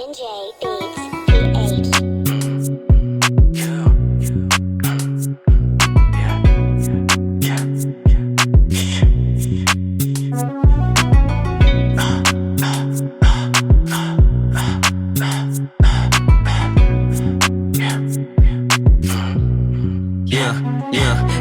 NJ Beats PH.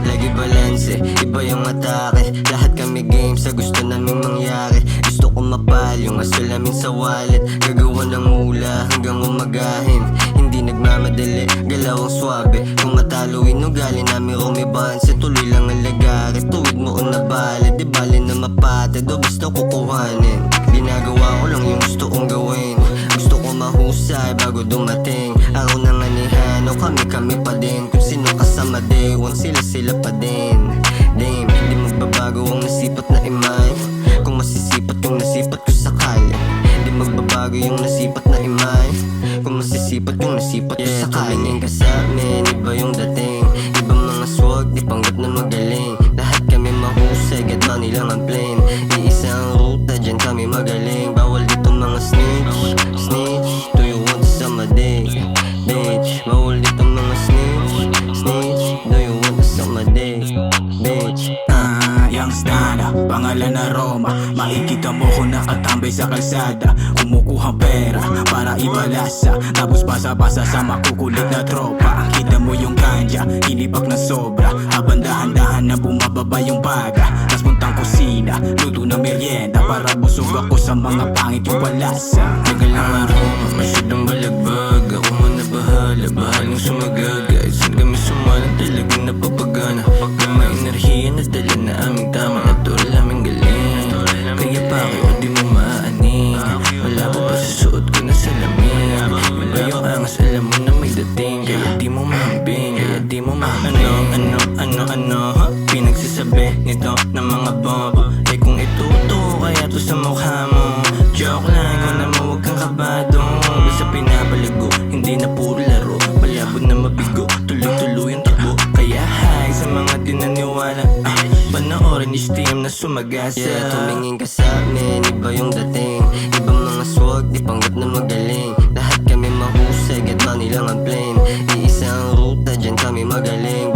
Lagi balanse, iba yung atake. Lahat kami game sa gusto naming mangyari. Gusto ko mapal yung asol namin sa wallet. Gagawa ng hula hanggang umagahin. Hindi nagmamadali, galaw ang swabe. Kung mataluin ugali namin rumibanse. Tuloy lang ang lagari, tuwid mo o nabali. Di bali na mapate, do basta kukuhanin. Ginagawa ko lang yung gusto kong gawin. Gusto ko mahusay bago dumating araw ng anihan o kami pa din. Kung sino kasama day one, sila pa din. Damn, di magbabago ang nasipat na imay. Kung masisipat yung nasipat ko sakali. Di magbabago yung nasipat na imay. Kung masisipat yung nasipat ko sakali. Tumingin ka sa amin, iba yung dating. Ibang mga swag, di panggap na magaling. Lahat kami mahusay, get money lang ang plain. Iisa ang ruta, dyan kami magaling. Bawal dito mga snitch, snitch. Do you want some day? Bitch, bawal dito mga snitch, snitch. Do you want some day? Bitch. Yang stana, pangalan na Roma. Makikita mo ko nakatambay sa kalsada. Kumukuha pera para ibalasa. Tapos basa-basa sa makukulit na tropa. Kita mo yung kanya, inipak na sobra. Habang dahan-dahan na bumababa yung baga. Tas puntang kusina, luto na merienda. Para busog ako sa mga pangit yung walasa. Tagal lang aroma, masyadong balagbag. Ako muna bahala, bahalang sumagag. Kahit saan kami sumalang talagang napapagana. Pagka may enerhiya na dala na aming tama. Natural aming galing. Kaya bakit o di mo maaaning? Wala ko pa sa suot ko na salamin. Iba yung angas, alam mo na may dating. Kaya di mo mahambing, kaya di mo mahambing. Ano, ha? Pinagsasabi nito ng mga bobo. Eh kung ituto, kaya to sa mukha mo. Joke lang, ikaw naman huwag kang kabado. Basta pinapalago, hindi na puro laro. Malabo na mabigo, tuloy-tuloy ang takbo. Kaya hi sa mga di naniwala. Panoorin ni Steam na sumagasa. Tumingin ka sa amin, iba yung dating. Ibang mga swag, di panggap na magaling. Lahat kami mahusay, get money lang ang plain. Iisa ang ruta, dyan kami magaling.